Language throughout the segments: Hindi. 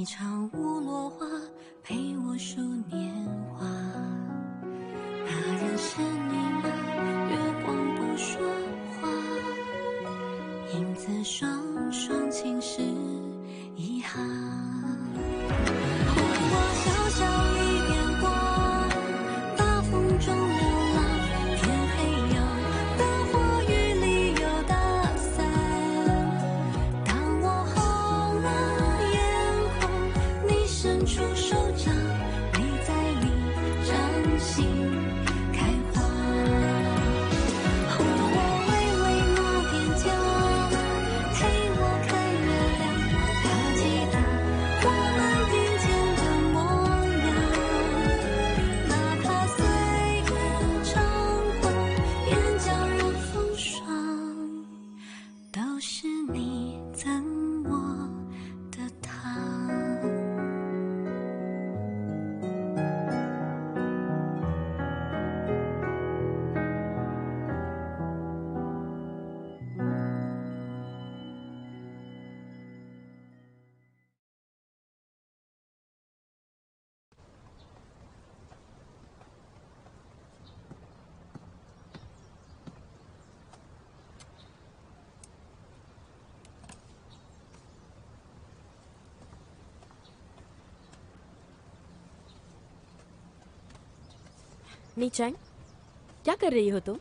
一场无落花，陪我数年华。他认识你吗？月光不说话，影子双双侵蚀遗憾。我小小一点光，大风中流浪，天黑有灯火，雨里有打伞。当我红了眼眶，你伸出手掌，陪在你掌心开花。我微微抹点妆，陪我看月亮。他记得我们并肩的模样，哪怕岁月长狂，眼角有风霜，都是你赠我的糖。नीचांग, क्या कर रही हो तुम?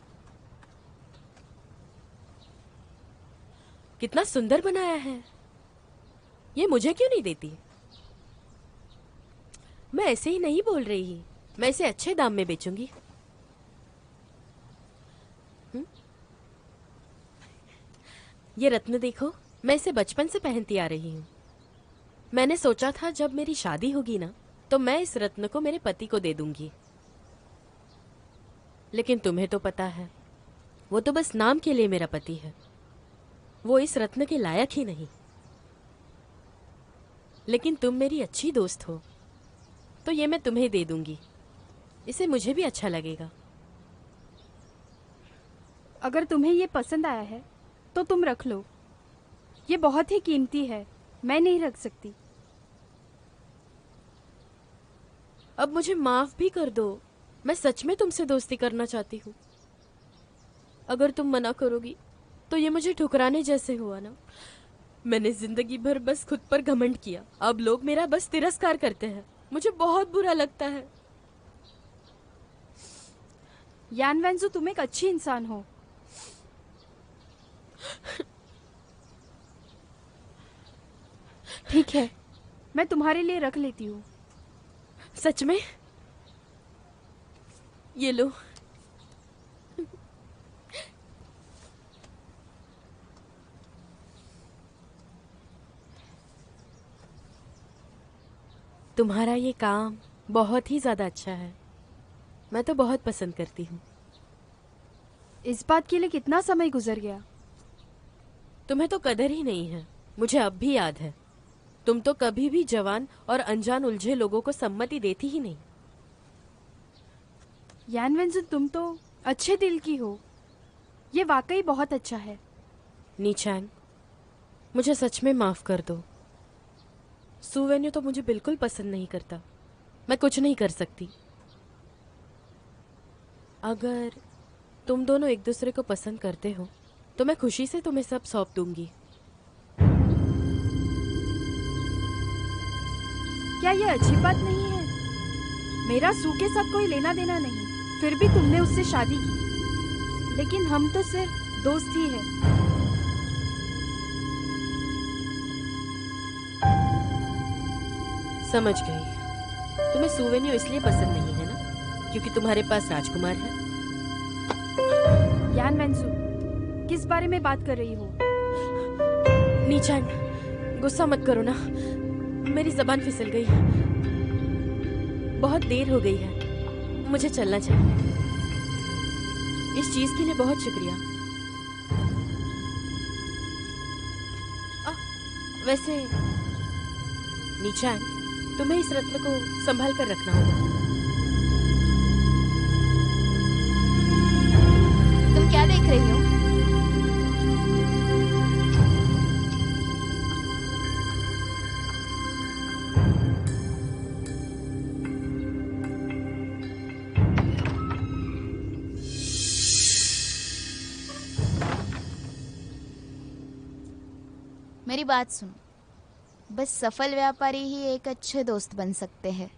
कितना सुंदर बनाया है। ये मुझे क्यों नहीं देती? मैं ऐसे ही नहीं बोल रही, मैं इसे अच्छे दाम में बेचूंगी। ये रत्न देखो, मैं इसे बचपन से पहनती आ रही हूँ। मैंने सोचा था जब मेरी शादी होगी ना, तो मैं इस रत्न को मेरे पति को दे दूंगी। लेकिन तुम्हें तो पता है, वो तो बस नाम के लिए मेरा पति है, वो इस रत्न के लायक ही नहीं। लेकिन तुम मेरी अच्छी दोस्त हो, तो ये मैं तुम्हें दे दूंगी। इसे मुझे भी अच्छा लगेगा। अगर तुम्हें ये पसंद आया है तो तुम रख लो। ये बहुत ही कीमती है, मैं नहीं रख सकती। अब मुझे माफ भी कर दो, मैं सच में तुमसे दोस्ती करना चाहती हूँ। अगर तुम मना करोगी तो ये मुझे ठुकराने जैसे हुआ ना। मैंने जिंदगी भर बस खुद पर घमंड किया, अब लोग मेरा बस तिरस्कार करते हैं। मुझे बहुत बुरा लगता है। यान वेंजू, तुम एक अच्छी इंसान हो। ठीक है, मैं तुम्हारे लिए रख लेती हूँ। सच में? ये लो। तुम्हारा ये काम बहुत ही ज्यादा अच्छा है, मैं तो बहुत पसंद करती हूँ। इस बात के लिए कितना समय गुजर गया। तुम्हें तो कदर ही नहीं है, मुझे अब भी याद है। तुम तो कभी भी जवान और अनजान उलझे लोगों को सम्मति देती ही नहीं। यान वेंजू, तुम तो अच्छे दिल की हो। ये वाकई बहुत अच्छा है। नीचांग, मुझे सच में माफ कर दो। सुवेन्यू तो मुझे बिल्कुल पसंद नहीं करता, मैं कुछ नहीं कर सकती। अगर तुम दोनों एक दूसरे को पसंद करते हो तो मैं खुशी से तुम्हें सब सौंप दूंगी। क्या ये अच्छी बात नहीं है? मेरा सू के साथ कोई लेना देना नहीं, फिर भी तुमने उससे शादी की। लेकिन हम तो सिर्फ दोस्त ही हैं। समझ गई। तुम्हें सुवेन्यू इसलिए पसंद नहीं है ना क्योंकि तुम्हारे पास राजकुमार है। यान वेंजू, किस बारे में बात कर रही हो? नीचांग, गुस्सा मत करो ना, मेरी जबान फिसल गई। बहुत देर हो गई है, मुझे चलना चाहिए। इस चीज के लिए बहुत शुक्रिया। वैसे नीचांग, तुम्हें इस रत्न को संभाल कर रखना होगा। तुम क्या देख रही हो? मेरी बात सुनो, बस सफल व्यापारी ही एक अच्छे दोस्त बन सकते हैं।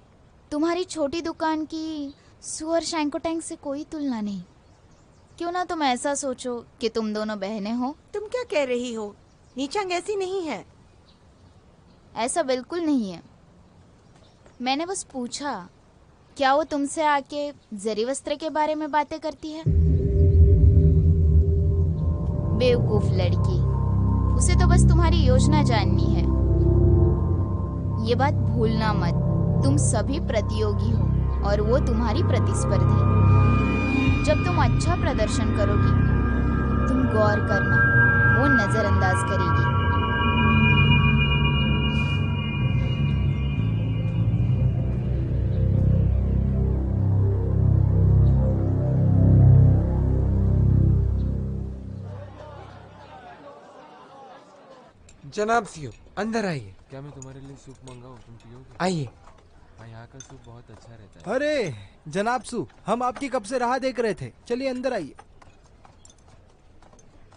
तुम्हारी छोटी दुकान की सू और शैंकोटैंग से कोई तुलना नहीं। क्यों ना तुम ऐसा सोचो कि तुम दोनों बहनें हो। तुम क्या कह रही हो? नीचांग ऐसी नहीं है। ऐसा बिल्कुल नहीं है। मैंने बस पूछा, क्या वो तुमसे आके जरी वस्त्र के बारे में बातें करती है? बेवकूफ लड़की, उसे तो बस तुम्हारी योजना जाननी है। ये बात भूलना मत, तुम सभी प्रतियोगी हो और वो तुम्हारी प्रतिस्पर्धी। जब तुम अच्छा प्रदर्शन करोगी, तुम गौर करना, वो नजरअंदाज करेगी। जनाब सीओ, अंदर आइए। क्या मैं तुम्हारे लिए सूप मंगाऊं? तुम पियोगे? आइए। हाँ, यहाँ का सूप बहुत अच्छा रहता है। अरे जनाब सू, हम आपकी कब से राह देख रहे थे। चलिए अंदर आइए।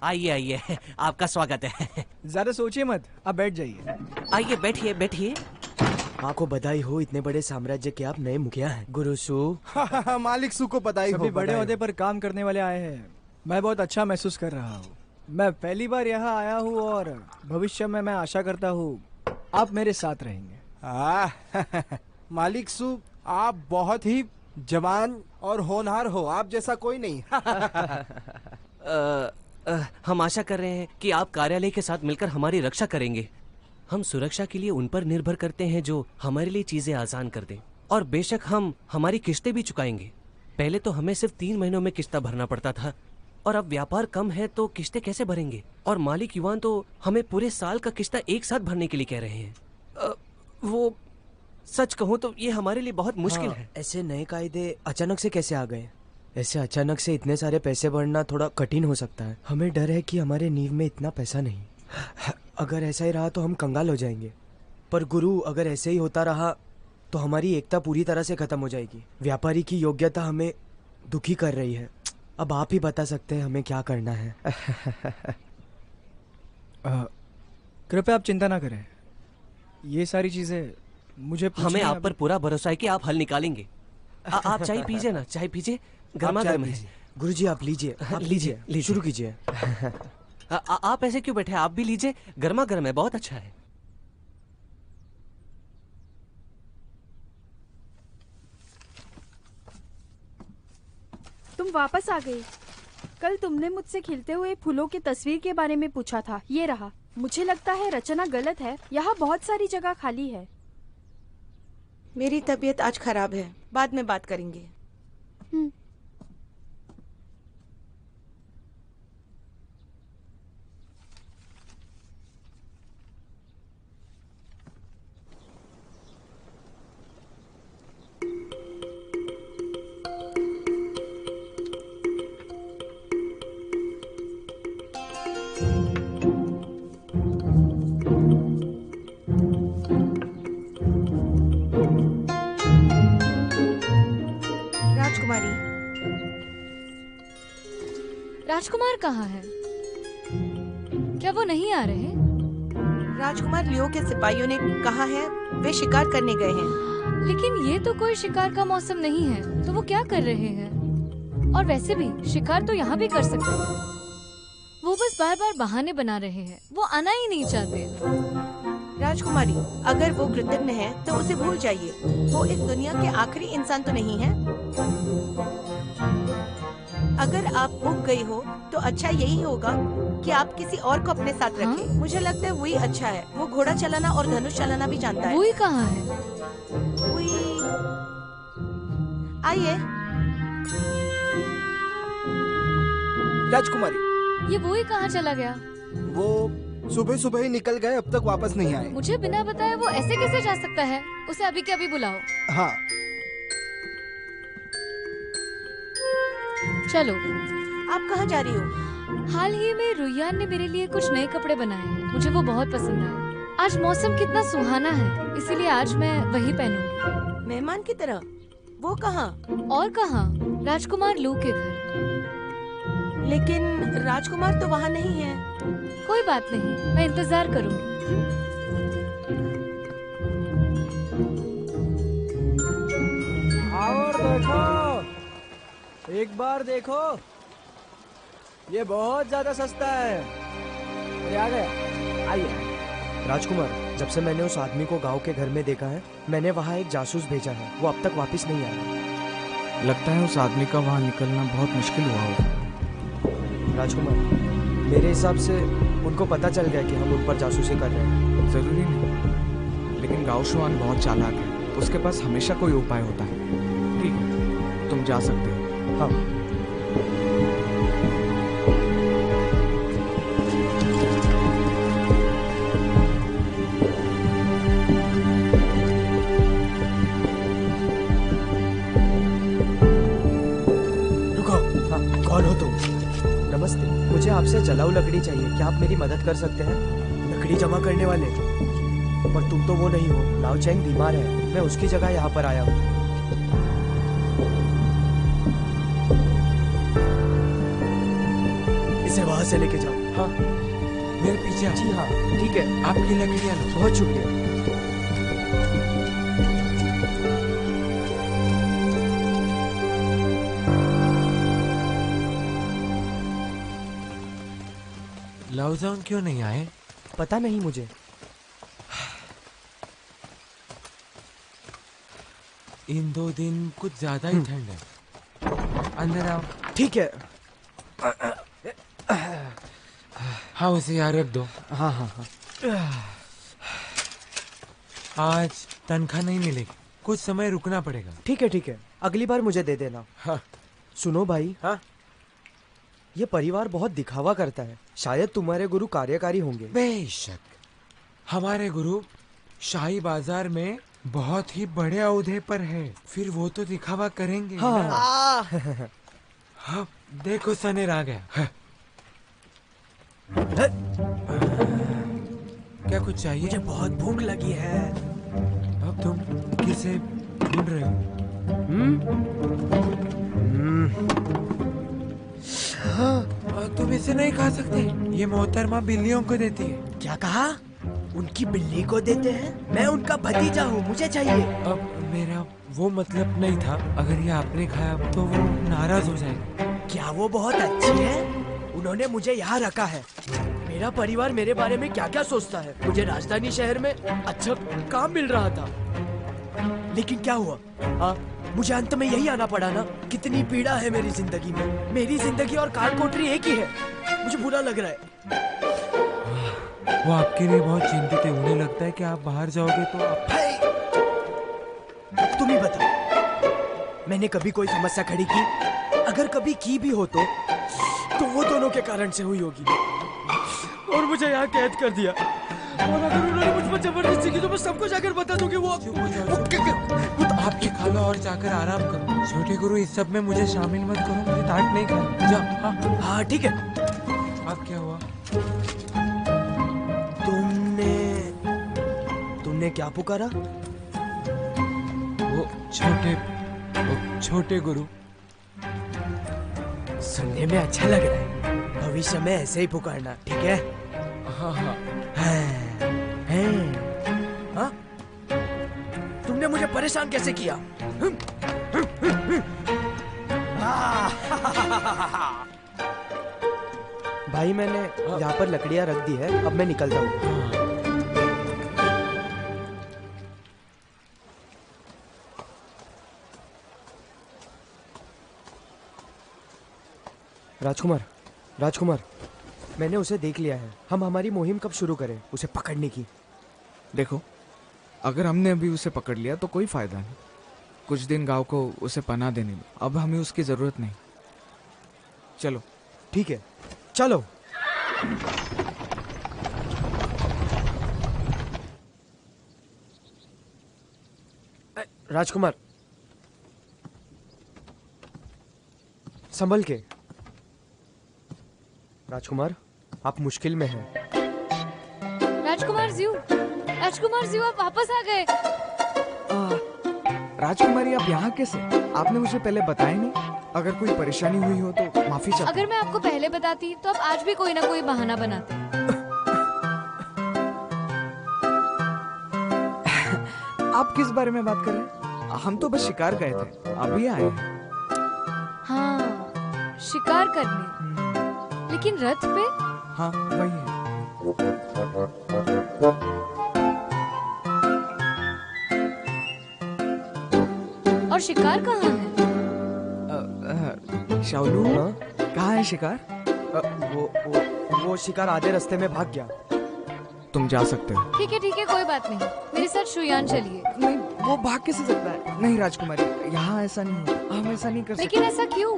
आइए आइए, आपका स्वागत है। ज्यादा सोचिए मत, आप बैठ जाइए। आइए बैठिए बैठिए। आपको बधाई हो, इतने बड़े साम्राज्य के आप नए मुखिया हैं। गुरु सू। मालिक सू को पता ही हो, बड़े ओहदे पर काम करने वाले आए हैं। मैं बहुत अच्छा महसूस कर रहा हूँ। मैं पहली बार यहाँ आया हूँ और भविष्य में मैं आशा करता हूँ आप मेरे साथ रहेंगे। मालिक सू, आप बहुत ही जवान और होनहार हो, आप जैसा कोई नहीं। हम आशा कर रहे हैं कि आप कार्यालय के साथ मिलकर हमारी रक्षा करेंगे। हम सुरक्षा के लिए उन पर निर्भर करते हैं जो हमारे लिए चीजें आसान कर दें, और बेशक हम हमारी किस्तें भी चुकाएंगे। पहले तो हमें सिर्फ 3 महीनों में किस्ता भरना पड़ता था, और अब व्यापार कम है तो किस्तें कैसे भरेंगे? और मालिक युवान तो हमें पूरे साल का किस्ता एक साथ भरने के लिए कह रहे हैं। वो सच कहूँ तो ये हमारे लिए बहुत मुश्किल है। ऐसे नए कायदे अचानक से कैसे आ गए? ऐसे अचानक से इतने सारे पैसे भरना थोड़ा कठिन हो सकता है। हमें डर है कि हमारे नींव में इतना पैसा नहीं। अगर ऐसा ही रहा तो हम कंगाल हो जाएंगे। पर गुरु, अगर ऐसे ही होता रहा तो हमारी एकता पूरी तरह से खत्म हो जाएगी। व्यापारी की योग्यता हमें दुखी कर रही है। अब आप ही बता सकते हैं हमें क्या करना है। कृपया आप चिंता ना करें, ये सारी चीजें मुझे हमें आप पर पूरा भरोसा है कि आप हल निकालेंगे। आप चाय पीजिए ना, चाय पीजिए, गर्मा गर्म है। गुरुजी आप लीजिए, आप लीजिए, शुरू कीजिए। आप ऐसे क्यों बैठे? आप भी लीजिए, गर्मा गर्म है, बहुत अच्छा है। तुम वापस आ गए। कल तुमने मुझसे खिलते हुए फूलों की तस्वीर के बारे में पूछा था, ये रहा। मुझे लगता है रचना गलत है, यहाँ बहुत सारी जगह खाली है। मेरी तबीयत आज खराब है, बाद में बात करेंगे। राजकुमार कहाँ है? क्या वो नहीं आ रहे? राजकुमार लियो के सिपाहियों ने कहा है वे शिकार करने गए हैं। लेकिन ये तो कोई शिकार का मौसम नहीं है, तो वो क्या कर रहे हैं? और वैसे भी शिकार तो यहाँ भी कर सकते हैं। वो बस बार बार बहाने बना रहे हैं, वो आना ही नहीं चाहते। राजकुमारी, अगर वो कृतज्ञ है तो उसे भूल जाइए। वो इस दुनिया के आखिरी इंसान तो नहीं है। अगर आप उग गई हो तो अच्छा यही होगा कि आप किसी और को अपने साथ रखें। मुझे लगता है वही अच्छा है। वो घोड़ा चलाना और धनुष चलाना भी जानता है। वही कहाँ है? वही आइए। राजकुमारी, ये वही कहाँ चला गया? वो सुबह सुबह ही निकल गए, अब तक वापस नहीं आए। मुझे बिना बताए वो ऐसे कैसे जा सकता है? उसे अभी के अभी बुलाओ। हाँ चलो। आप कहाँ जा रही हो? हाल ही में रुयान ने मेरे लिए कुछ नए कपड़े बनाए हैं, मुझे वो बहुत पसंद आए। आज मौसम कितना सुहाना है, इसीलिए आज मैं वही पहनूंगी। मेहमान की तरह? वो कहाँ? और कहाँ, राजकुमार लू के घर। लेकिन राजकुमार तो वहाँ नहीं है। कोई बात नहीं, मैं इंतजार करूंगी। और देखो, एक बार देखो, ये बहुत ज्यादा सस्ता है। अरे आ गया, आइए। राजकुमार, जब से मैंने उस आदमी को गांव के घर में देखा है, मैंने वहाँ एक जासूस भेजा है। वो अब तक वापस नहीं आया। लगता है उस आदमी का वहाँ निकलना बहुत मुश्किल हुआ होगा। राजकुमार, मेरे हिसाब से उनको पता चल गया कि हम उन पर जासूसी कर रहे हैं। जरूरी नहीं, लेकिन गाओ शुआन बहुत चालाक है, उसके पास हमेशा कोई उपाय होता है। ठीक है, तुम जा सकते हो। हाँ। रुको। हाँ, कौन हो तुम? नमस्ते, मुझे आपसे जलाऊ लकड़ी चाहिए। क्या आप मेरी मदद कर सकते हैं? लकड़ी जमा करने वाले? पर तुम तो वो नहीं हो। लाओ चैंग बीमार है, मैं उसकी जगह यहाँ पर आया हूँ। इसे वहाँ से लेके जाओ। हाँ, मेरे पीछे। जी हाँ, ठीक है। आपकी लकड़ियाँ लो। बहुत शुक्रिया। लाओजान क्यों नहीं आए? पता नहीं मुझे। इन 2 दिन कुछ ज्यादा ही ठंड है। अंदर आओ। ठीक है। हाँ, उसे यहाँ रख दो। हाँ हाँ हाँ। आज तनख्वाह नहीं मिलेगी, कुछ समय रुकना पड़ेगा। ठीक है ठीक है, अगली बार मुझे दे देना। हाँ। सुनो भाई। हाँ। ये परिवार बहुत दिखावा करता है। शायद तुम्हारे गुरु कार्यकारी होंगे। बेशक, हमारे गुरु शाही बाजार में बहुत ही बड़े ओहदे पर है, फिर वो तो दिखावा करेंगे। हाँ। ना? हाँ, देखो सनेर आ गया। हाँ। क्या कुछ चाहिए? मुझे बहुत भूख लगी है। अब तुम किसे ढूंढ रहे हो? तुम इसे नहीं खा सकते, ये मोहतरमा बिल्लियों को देती है। क्या कहा? उनकी बिल्ली को देते हैं? मैं उनका भतीजा हूँ, मुझे चाहिए। अब मेरा वो मतलब नहीं था, अगर ये आपने खाया तो वो नाराज हो जाएगा। क्या वो बहुत अच्छी है? उन्होंने मुझे यहाँ रखा है। मेरा परिवार मेरे बारे में क्या क्या सोचता है। मुझे राजधानी शहर में अच्छा काम मिल रहा था, लेकिन क्या हुआ? हाँ, मुझे अंत में यही आना पड़ा ना। कितनी पीड़ा है मेरी जिंदगी में। मेरी जिंदगी और काट कोठरी एक ही है। मुझे बुरा लग रहा है। वो आपके लिए बहुत चिंतित है। उन्हें लगता है कि आप बाहर जाओगे तो आप... तुम ही बताओ, मैंने कभी कोई समस्या खड़ी की? अगर कभी की भी हो तो वो दोनों के कारण से हुई होगी, और मुझे यहाँ कैद कर दिया। और अगर उन्होंने मुझ पर जबरदस्ती की तो मैं सबको जाकर बता दूंगी। वो आपके खा लो और जाकर आराम करो। छोटे गुरु, इस सब में मुझे शामिल मत करो, मुझे डांट नहीं खाना। जाओ। हाँ हाँ ठीक है। अब क्या हुआ? तुमने क्या पुकारा? वो छोटे गुरु। सुनने में अच्छा लग रहा है। भविष्य में ऐसे ही पुकारना, ठीक है? हाँ हाँ। हाँ? तुमने मुझे परेशान कैसे किया? भाई, मैंने यहाँ पर लकड़ियाँ रख दी है, अब मैं निकलता हूँ। राजकुमार, मैंने उसे देख लिया है। हम हमारी मुहिम कब शुरू करें उसे पकड़ने की? देखो, अगर हमने अभी उसे पकड़ लिया तो कोई फायदा नहीं। कुछ दिन गांव को उसे पनाह देने दो। अब हमें उसकी जरूरत नहीं। चलो। ठीक है, चलो। राजकुमार, संभल के। राजकुमार, आप मुश्किल में हैं। राजकुमार जी, आप वापस आ गए। राजकुमारी आप यहाँ कैसे? आपने मुझे पहले बताया नहीं। अगर कोई परेशानी हुई हो तो माफी चाहता अगर मैं आपको पहले बताती तो आप आज भी कोई ना कोई बहाना बनाते। आप किस बारे में बात कर रहे हैं? हम तो बस शिकार गए थे, अभी आए हैं। हाँ, शिकार करने, लेकिन रथ पे? हाँ वही है। और शिकार कहाँ है? शाओलू, कहाँ है शिकार? वो शिकार आधे रास्ते में भाग गया। तुम जा सकते हो। ठीक है, कोई बात नहीं, मेरे साथ शुयान चलिए। नहीं, वो भाग कैसे सकता है? नहीं राजकुमारी, यहाँ ऐसा नहीं होता, हम ऐसा नहीं कर सकते। लेकिन ऐसा क्यों?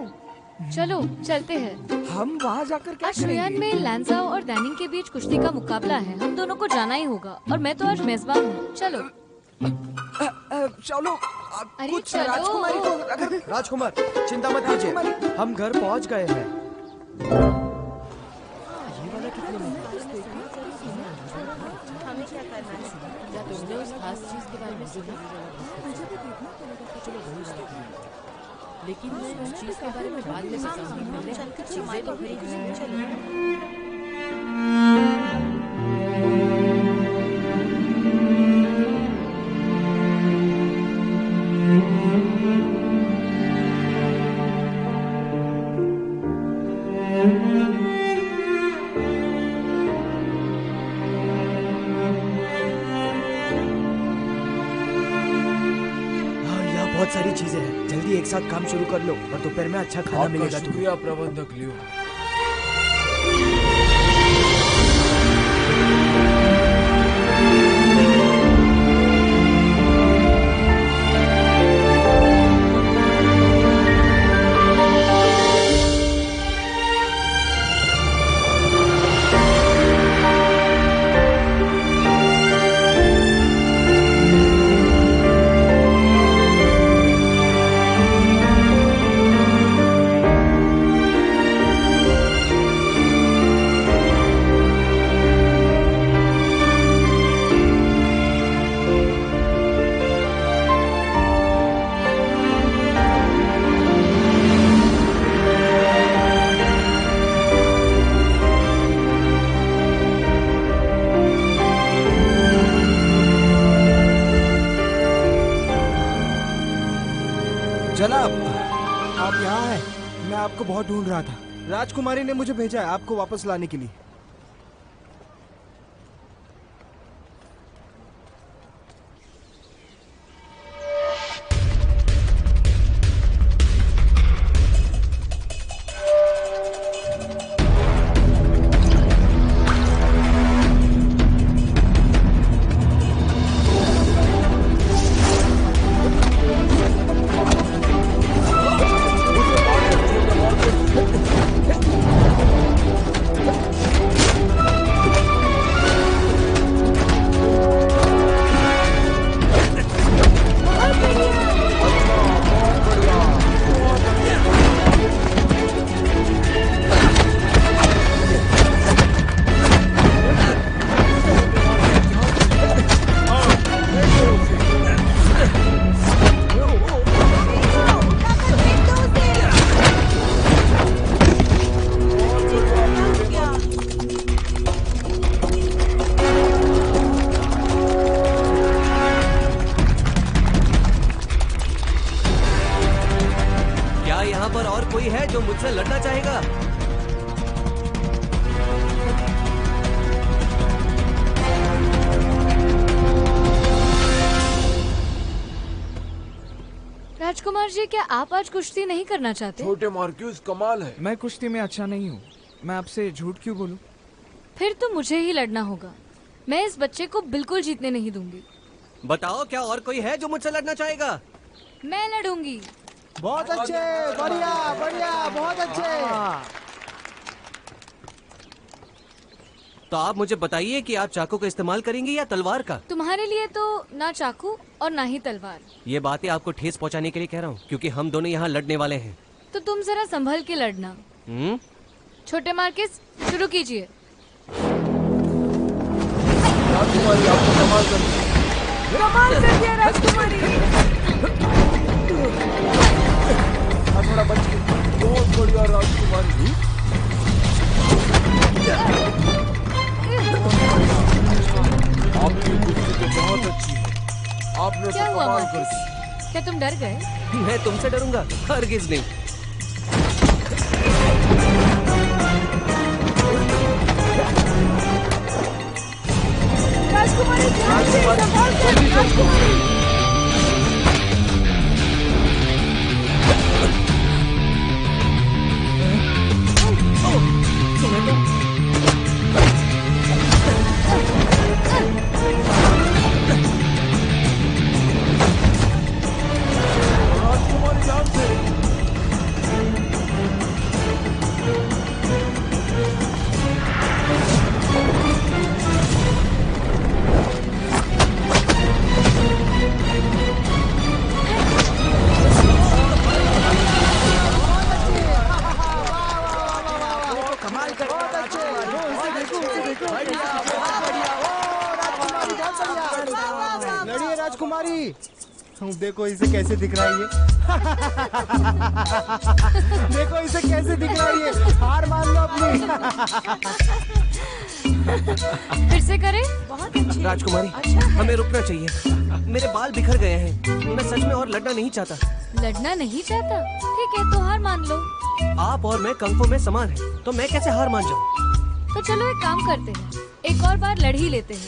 चलो चलते हैं। हम वहाँ जाकर क्या आज शुयान में लैंसाओ और डैनिंग के बीच कुश्ती का मुकाबला है। हम दोनों को जाना ही होगा और मैं तो आज मेजबान हूँ। चलो चलो। अरे चलो। राजकुमारी को राजकुमार चिंता मत कीजिए, हम घर पहुँच गए हैं। हमें क्या करना है? क्या तुमने उस खास चीज के बारे में सुना? लेकिन मैं उस चीज के बारे में बाद में बताऊंगी, पहले चीजें तो खरीद। बहुत सारी चीजें हैं, जल्दी एक साथ काम शुरू कर लो और दोपहर में अच्छा खाना मिलेगा तुम्हें। शुक्रिया प्रबंधक लियो। जनाब, आप यहाँ हैं? मैं आपको बहुत ढूंढ रहा था। राजकुमारी ने मुझे भेजा है आपको वापस लाने के लिए। जो मुझसे लड़ना चाहेगा? राजकुमार जी, क्या आप आज कुश्ती नहीं करना चाहते? छोटे मार्क्यूस कमाल है। मैं कुश्ती में अच्छा नहीं हूँ। मैं आपसे झूठ क्यों बोलूं? फिर तो मुझे ही लड़ना होगा। मैं इस बच्चे को बिल्कुल जीतने नहीं दूंगी। बताओ, क्या और कोई है जो मुझसे लड़ना चाहेगा? मैं लड़ूंगी। बहुत अच्छे, बढ़िया बढ़िया, बहुत अच्छे। तो आप मुझे बताइए कि आप चाकू का इस्तेमाल करेंगे या तलवार का? तुम्हारे लिए तो ना चाकू और ना ही तलवार। ये बातें आपको ठेस पहुंचाने के लिए कह रहा हूँ, क्योंकि हम दोनों यहाँ लड़ने वाले हैं। तो तुम जरा संभल के लड़ना। छोटे मार्किस, शुरू कीजिए। राजकुमारी आपको कमाल कर दिया। कमाल कर दिया राजकुमारी। थोड़ा बच गई। बहुत बढ़िया राजकुमारी। आपकी कुश्ती तो बहुत अच्छी है। आपने तो क्या हुआ कमाल कर मार्कस? दी। क्या तुम डर गए? मैं तुमसे डरूंगा? हरगिज नहीं। राजकुमारी ध्यान से, संभाल कर, राजकुमारी। राजकुमारी ध्यान से। कमाल कर बहुत अच्छे। लड़िए राजकुमारी। देखो इसे कैसे दिख रहा है ये। देखो इसे कैसे दिख रहा है ये। हार मान लो अपनी। फिर से करें? बहुत अच्छी। राजकुमारी, अच्छा है। हमें रुकना चाहिए। मेरे बाल बिखर गए हैं। मैं सच में और लड़ना नहीं चाहता। लड़ना नहीं चाहता? ठीक है, तो हार मान लो। आप और मैं कंग फू में समान हैं, तो मैं कैसे हार मान जाऊं? तो चलो एक काम करते हैं, एक और बार लड़ ही लेते हैं।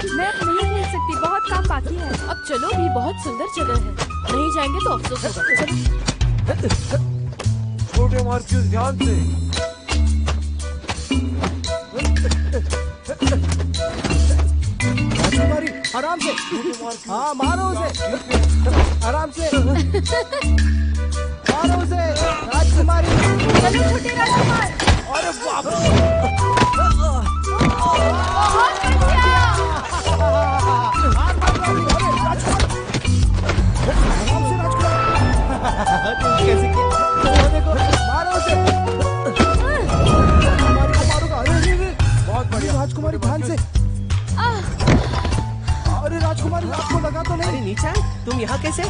मैं अब नहीं खेल सकती, बहुत काम बाकी है। अब चलो भी, बहुत सुंदर जगह है। नहीं जाएंगे तो अफसोस होगा। छोटे मार्क्यूस ध्यान से। राजकुमारी आराम से। हाँ मारो उसे। आराम से मारो उसे। राजकुमारी चलो छोटे राजकुमार। अरे बाप रे। बहुत बढ़िया। कैसे किया? देखो मारो उसे। राजकुमारी को मारूंगा। अरे बहुत बढ़िया। राजकुमारी ध्यान से। अरे राजकुमारी आपको लगा तो नहीं? अरे नीचा, तुम यहाँ कैसे?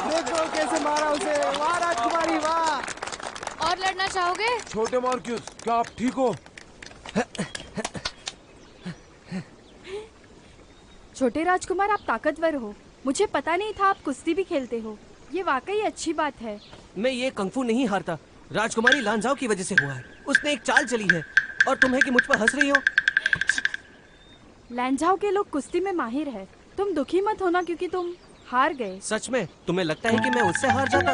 देखो कैसे मारा उसे। वाह राजकुमारी वाह। और लड़ना चाहोगे? छोटे मार्क्यूस, क्या आप ठीक हो? छोटे राजकुमार, आप ताकतवर हो। मुझे पता नहीं था आप कुश्ती भी खेलते हो। ये वाकई अच्छी बात है। मैं ये कंग फू नहीं हारता। राजकुमारी लांजाओ की वजह से हुआ है। उसने एक चाल चली है और तुम है कि मुझ पर हंस रही हो। लैंजाओ के लोग कुश्ती में माहिर है। तुम दुखी मत होना क्योंकि तुम हार गए। सच में तुम्हें लगता है कि मैं उससे हार जाता?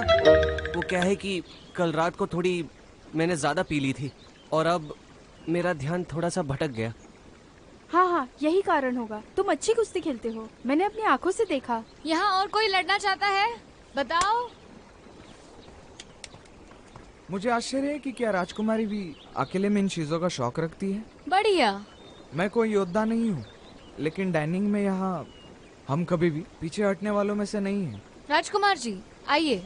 वो क्या है कि कल रात को थोड़ी मैंने ज्यादा पी ली थी और अब मेरा ध्यान थोड़ा सा भटक गया। हाँ हाँ, यही कारण होगा। तुम अच्छी कुश्ती खेलते हो, मैंने अपनी आंखों से देखा। यहाँ और कोई लड़ना चाहता है? बताओ। मुझे आश्चर्य है कि क्या राजकुमारी भी अकेले में इन चीजों का शौक रखती है। बढ़िया। मैं कोई योद्धा नहीं हूँ, लेकिन डाइनिंग में यहाँ हम कभी भी पीछे हटने वालों में से नहीं हैं। राजकुमार जी आइए।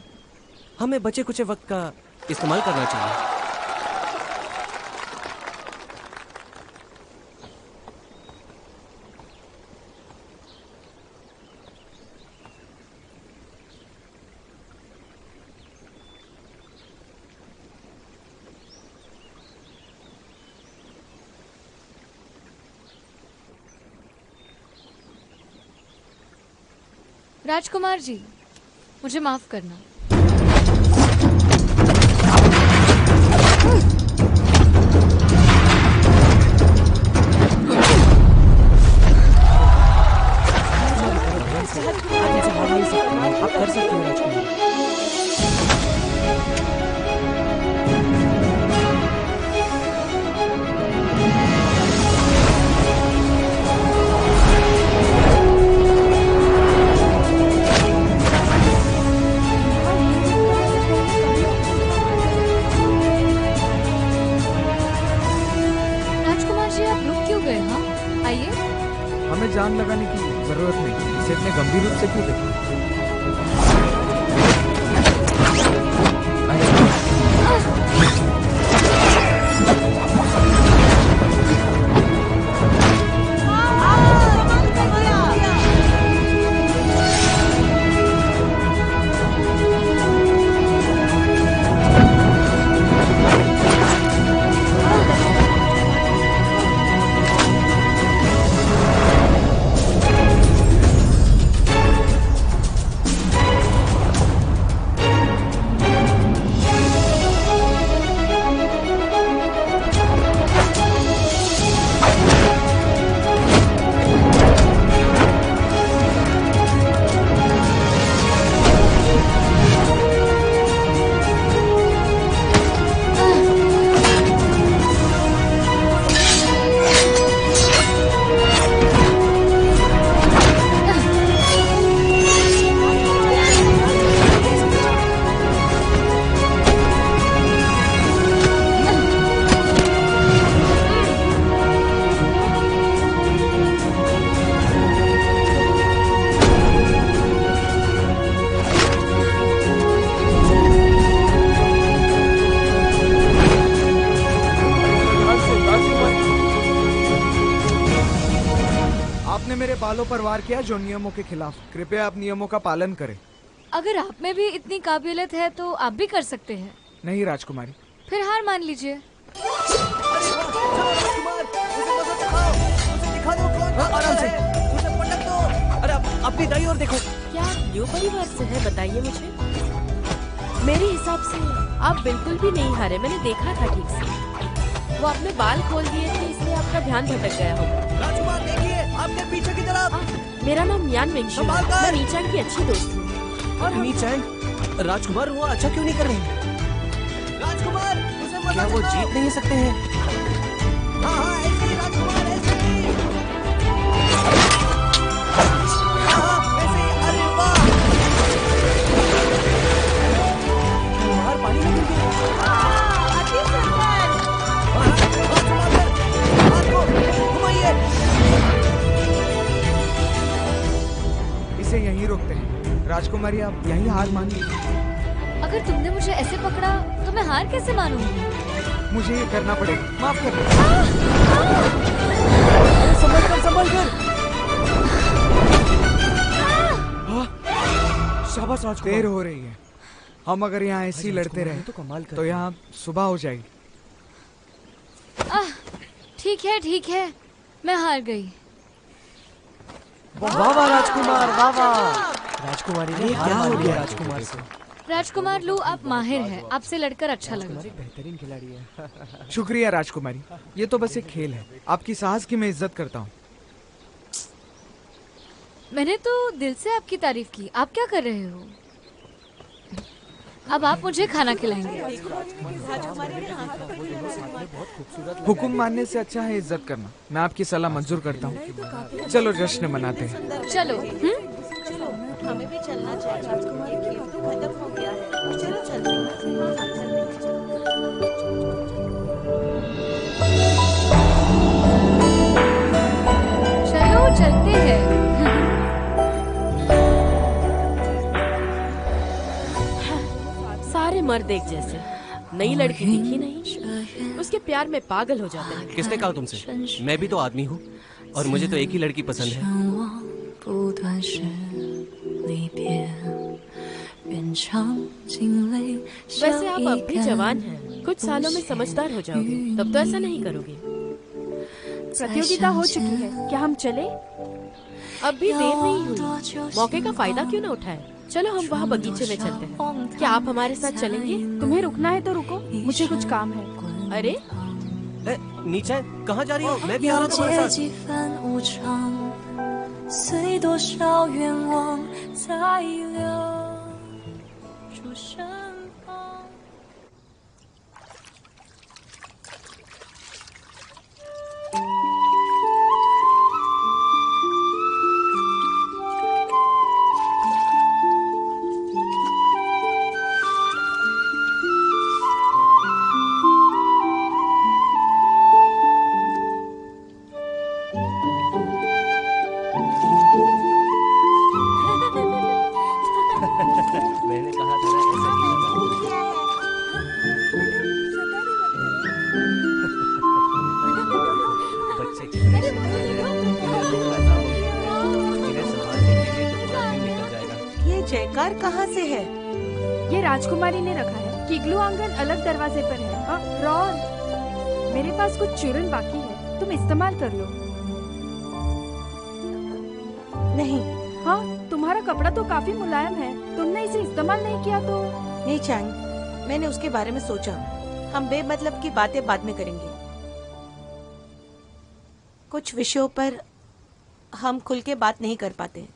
हमें बचे कुछ वक्त का इस्तेमाल करना चाहिए। राजकुमार जी, मुझे माफ करना। आप कर सकते हो राजकुमारी। राजकुमार जी आप रुक क्यों गए? हाँ आइए। हमें जान लगाने की इसे इतने गंभीर रूप से क्यों देखा? बालों पर वार किया जो नियमों के खिलाफ। कृपया आप नियमों का पालन करें। अगर आप में भी इतनी काबिलियत है तो आप भी कर सकते हैं। नहीं राजकुमारी। फिर हार मान लीजिए। आराम से, उसे पटक दो। अरे अपनी दाई और देखो। क्या आप न्यू परिवार से है? बताइए मुझे। मेरे हिसाब से आप बिल्कुल भी नहीं हारे, मैंने देखा था ठीक से। वो आपने बाल खोल दिए थे इसलिए आपका ध्यान भटक गया होगा। राजकुमार देखिए आपके पीछे की तरफ। मेरा नाम यान वेंगशु है। मैं नीचांग की अच्छी दोस्त हूँ। और नीचांग? राजकुमार वो अच्छा क्यों नहीं कर रहे? राजकुमार उसे मत क्या वो जीत नहीं सकते हैं? हाँ हाँ ऐसे ही राजकुमार, ऐसे ही। हाँ ऐसे ही। अरे वाह, बाहर पानी में गिर गया। अति सुंदर। हाथ को घुमाइए। इसे यहीं रोकते हैं। राजकुमारी आप यहीं हार मान लीजिए। अगर तुमने मुझे ऐसे पकड़ा तो मैं हार कैसे मानूंगी? मुझे ये करना पड़ेगा, माफ कर दो। संभल कर, संभल कर। शाबाश राजकुमार। देर हो रही है। हम अगर यहाँ ऐसे ही लड़ते रहे तो यहाँ सुबह हो जाएगी। ठीक है, मैं हार गई। वाह वाह राजकुमार, वाह वाह। राजकुमारी ने क्या हो गया राजकुमार से? राजकुमार लू, आप माहिर हैं, आपसे लड़कर अच्छा लगा। बेहतरीन खिलाड़ी है। शुक्रिया राजकुमारी, ये तो बस एक खेल है। आपकी साहस की मैं इज्जत करता हूँ। मैंने तो दिल से आपकी तारीफ की। आप क्या कर रहे हो? अब आप मुझे खाना खिलाएंगे। हुक्म मानने से अच्छा है इज्जत करना। मैं आपकी सलाह मंजूर करता हूँ। चलो जश्न मनाते हैं। चलो। हमें भी चलना चाहिए। राजकुमार, ये खेल तो खत्म हो गया है। चलो चलते हैं। चलो चलते हैं। सारे मर्द एक जैसे। नई लड़की दिखी नहीं, उसके प्यार में पागल हो जाते हैं। किसने कहा तुमसे? मैं भी तो आदमी हूँ और मुझे तो एक ही लड़की पसंद है। वैसे आप अब भी जवान हैं, कुछ सालों में समझदार हो जाओगे, तब तो ऐसा नहीं करोगे। प्रतियोगिता हो चुकी है, क्या हम चले? अब भी देर नहीं हुई, मौके का फायदा क्यों ना उठाए? चलो हम वहाँ बगीचे में चलते हैं। क्या आप हमारे साथ चलेंगे? तुम्हें रुकना है तो रुको, मुझे कुछ काम है। अरे नीचे कहाँ जा रही हो? मैं भी आ रहा हूँ तुम्हारे साथ। जयकार कहाँ से है? ये राजकुमारी ने रखा है। किगलू आंगन अलग दरवाजे पर है। हाँ, रॉन, मेरे पास कुछ चूरन बाकी है, तुम इस्तेमाल कर लो। नहीं। हाँ, तुम्हारा कपड़ा तो काफी मुलायम है, तुमने इसे इस्तेमाल नहीं किया तो? नहीं चैंग, मैंने उसके बारे में सोचा। हम बेमतलब की बातें बाद में करेंगे। कुछ विषयों पर हम खुल के बात नहीं कर पाते।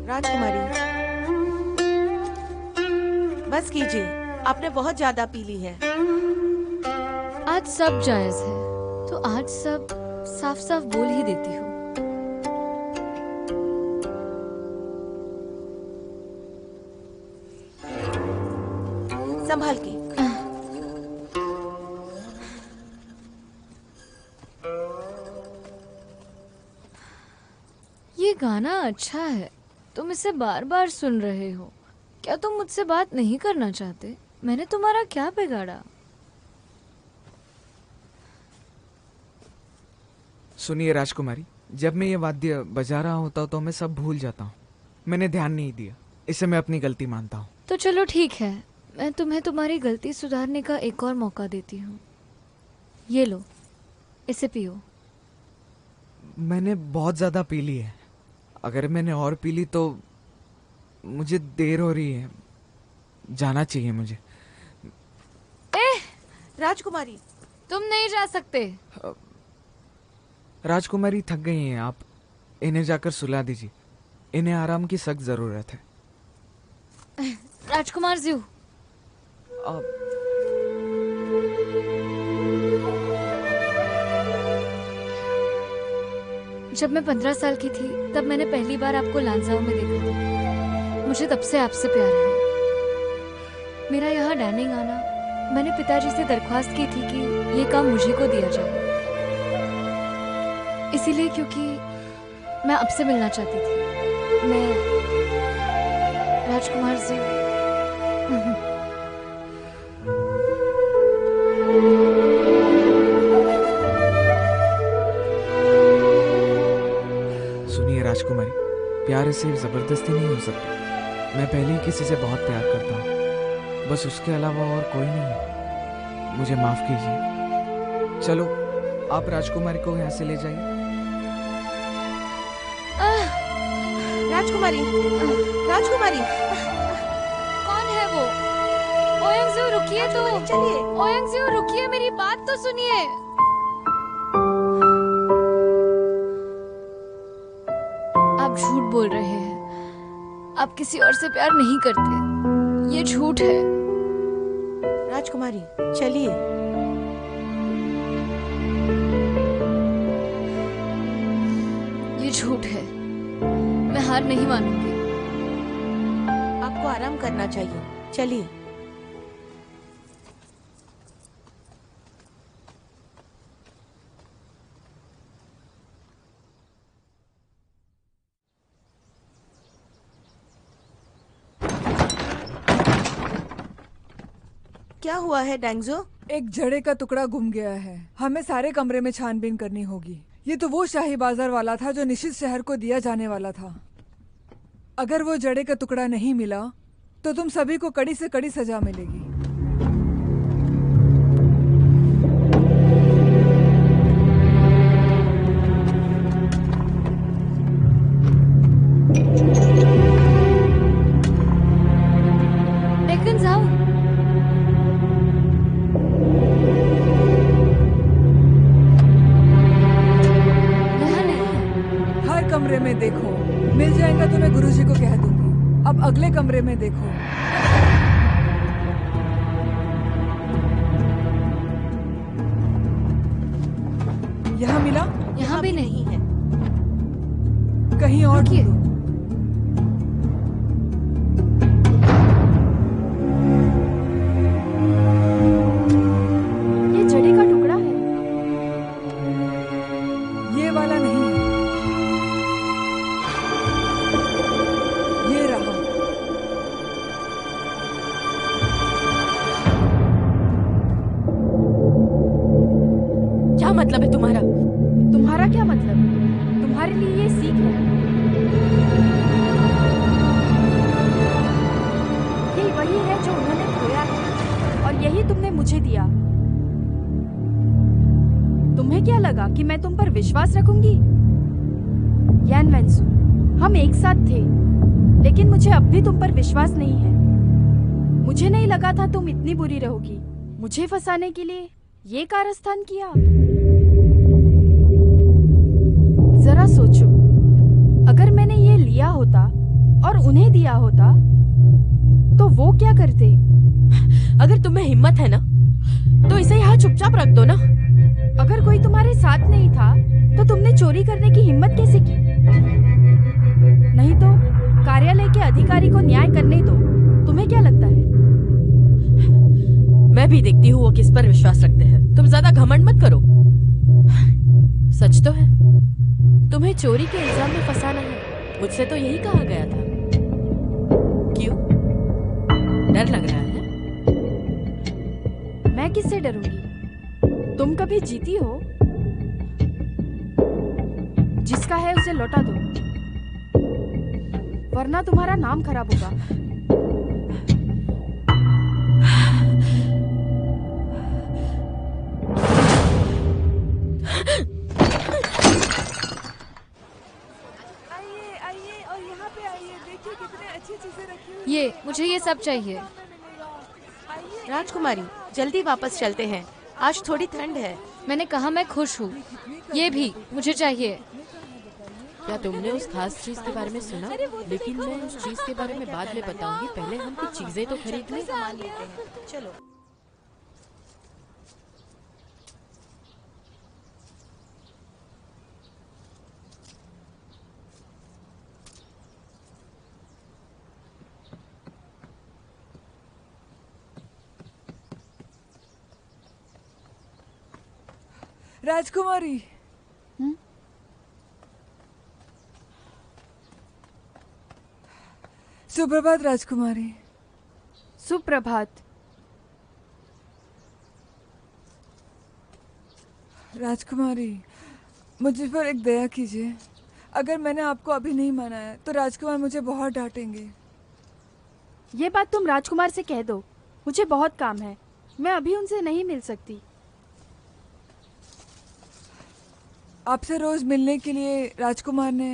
राजकुमारी, बस कीजिए, आपने बहुत ज्यादा पी ली है। आज सब जायज है, तो आज सब साफ साफ बोल ही देती हूँ। संभाल के। ये गाना अच्छा है, तुम इसे बार बार सुन रहे हो। क्या तुम मुझसे बात नहीं करना चाहते? मैंने तुम्हारा क्या बिगाड़ा? सुनिए राजकुमारी, जब मैं ये वाद्य बजा रहा होता तो मैं सब भूल जाता हूँ। मैंने ध्यान नहीं दिया, इसे मैं अपनी गलती मानता हूँ। तो चलो ठीक है, मैं तुम्हें तुम्हारी गलती सुधारने का एक और मौका देती हूँ। ये लो, इसे पियो। मैंने बहुत ज्यादा पी ली है। अगर मैंने और पी ली तो मुझे देर हो रही है, जाना चाहिए मुझे। राजकुमारी, तुम नहीं जा सकते। राजकुमारी थक गई हैं आप, इन्हें जाकर सुला दीजिए। इन्हें आराम की सख्त जरूरत है। राजकुमार जी, जब मैं 15 साल की थी तब मैंने पहली बार आपको लांजाओ में देखा था। मुझे तब से आपसे प्यार है। मेरा यहाँ डैनिंग आना, मैंने पिताजी से दरख्वास्त की थी कि ये काम मुझे को दिया जाए, इसीलिए क्योंकि मैं आपसे मिलना चाहती थी। मैं राजकुमार जी राजकुमारी, प्यार ऐसे जबरदस्ती नहीं हो सकता। मैं पहले ही किसी से बहुत प्यार करता हूँ, बस उसके अलावा और कोई नहीं। मुझे माफ कीजिए। चलो, आप राजकुमारी को यहाँ से ले जाइए। राजकुमारी, राजकुमारी, कौन है वो? ओयंगजू रुकिए तो। चलिए। ओयंगजू रुकिए, मेरी बात तो सुनिए। आप झूठ बोल रहे हैं। आप किसी और से प्यार नहीं करते। ये झूठ है। राजकुमारी चलिए। ये झूठ है। मैं हार नहीं मानूंगी। आपको आराम करना चाहिए, चलिए। क्या हुआ है डैंगजो? एक जड़े का टुकड़ा गुम गया है। हमें सारे कमरे में छानबीन करनी होगी। ये तो वो शाही बाजार वाला था जो निश्चित शहर को दिया जाने वाला था। अगर वो जड़े का टुकड़ा नहीं मिला तो तुम सभी को कड़ी से कड़ी सजा मिलेगी। डेक्कन जाओ। हर कमरे में देखो, मिल जाएगा तो मैं गुरुजी को कह दूंगी। अब अगले कमरे में देखो। यहाँ मिला? यहाँ भी नहीं है। कहीं और ढूंढो। ये जड़े का टुकड़ा है। ये वाला नहीं है। ये रहा। क्या मतलब है तुम्हारा? तुम्हारा क्या मतलब? तुम्हारे लिए ये सीख है। ये वही है जो उन्होंने खोया है और यही तुमने मुझे दिया। तुम्हें क्या लगा कि मैं तुम पर विश्वास रखूंगी? यान वेंसु, हम एक साथ थे, लेकिन मुझे अब भी तुम पर विश्वास नहीं है। मुझे नहीं लगा था तुम इतनी बुरी रहोगी। मुझे फंसाने के लिए ये कारस्तान किया। जरा सोचो, अगर मैंने ये लिया होता और उन्हें दिया होता तो वो क्या करते? अगर तुम्हें हिम्मत है ना तो इसे यहाँ चुपचाप रख दो ना। अगर कोई तुम्हारे साथ नहीं था तो तुमने चोरी करने की हिम्मत कैसे की? नहीं तो कार्यालय के अधिकारी को न्याय करने दो। तुम्हें क्या लगता है? मैं भी देखती हूँ वो किस पर विश्वास रखते हैं। तुम ज्यादा घमंड मत करो। सच तो है, तुम्हें चोरी के इल्जाम में फंसाना है। मुझसे तो यही कहा गया था। क्यों? डर लग रहा है? मैं किससे डरूंगी? तुम कभी जीती हो? जिसका है उसे लौटा दो, वरना तुम्हारा नाम खराब होगा। आइए और यहाँ पे आइए। देखिए कितने अच्छी चीजें रखी हुई। ये मुझे ये सब चाहिए। राजकुमारी जल्दी वापस चलते हैं, आज थोड़ी ठंड है। मैंने कहा मैं खुश हूँ। ये भी मुझे चाहिए। क्या तुमने उस खास चीज के बारे में सुना? लेकिन मैं उस चीज के बारे में बाद में बताऊंगी। पहले हम कुछ चीजें तो खरीद लें। चलो। राजकुमारी, सुप्रभात राजकुमारी। सुप्रभात। राजकुमारी, मुझे पर एक दया कीजिए। अगर मैंने आपको अभी नहीं मनाया तो राजकुमार मुझे बहुत डांटेंगे। ये बात तुम राजकुमार से कह दो। मुझे बहुत काम है, मैं अभी उनसे नहीं मिल सकती। आपसे रोज मिलने के लिए राजकुमार ने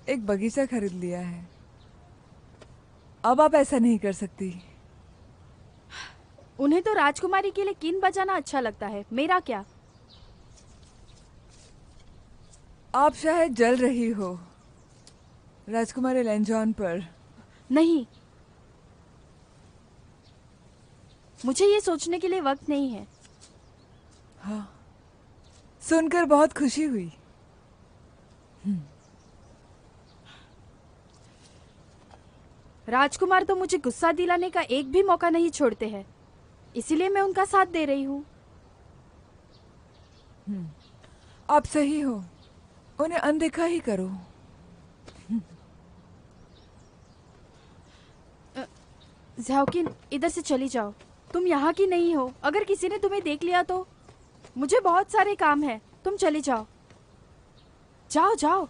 एक बगीचा खरीद लिया है। अब आप ऐसा नहीं कर सकती। उन्हें तो राजकुमारी के लिए कीन बजाना अच्छा लगता है, मेरा क्या? आप शायद जल रही हो राजकुमारी लैंजॉन पर। नहीं, मुझे ये सोचने के लिए वक्त नहीं है। हाँ, सुनकर बहुत खुशी हुई। राजकुमार तो मुझे गुस्सा दिलाने का एक भी मौका नहीं छोड़ते हैं, इसीलिए मैं उनका साथ दे रही हूँ। आप सही हो, उन्हें अनदेखा ही करो। ज़्याओकिन, इधर से चली जाओ। तुम यहाँ की नहीं हो। अगर किसी ने तुम्हें देख लिया तो? मुझे बहुत सारे काम है, तुम चली जाओ। जाओ जाओ।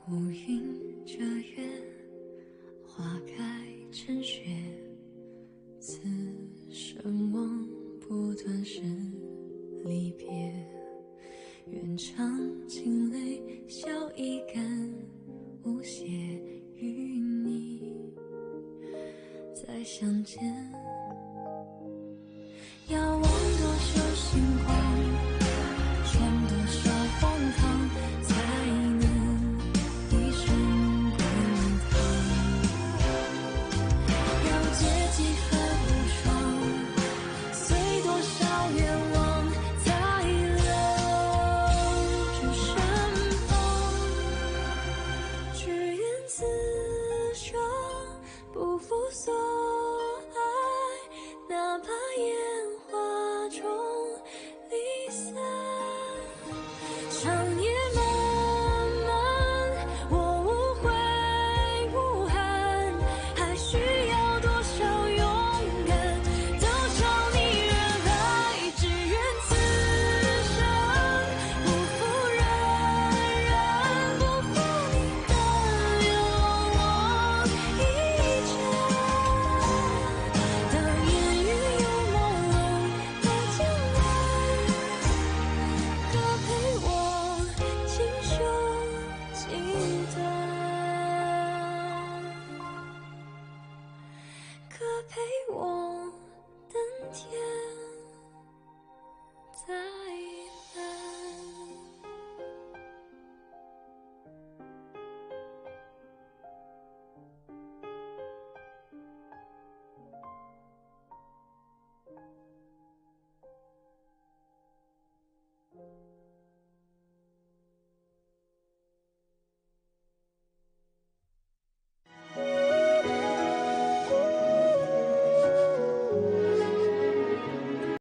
乌云遮月，花开成雪，此生望不断是离别。愿尝尽泪，笑一干，无邪与你再相见。要望多少星光，闯多少荒唐，才能一生滚烫。要借几何无双，随多少愿望，才留住身旁。只愿此生不负所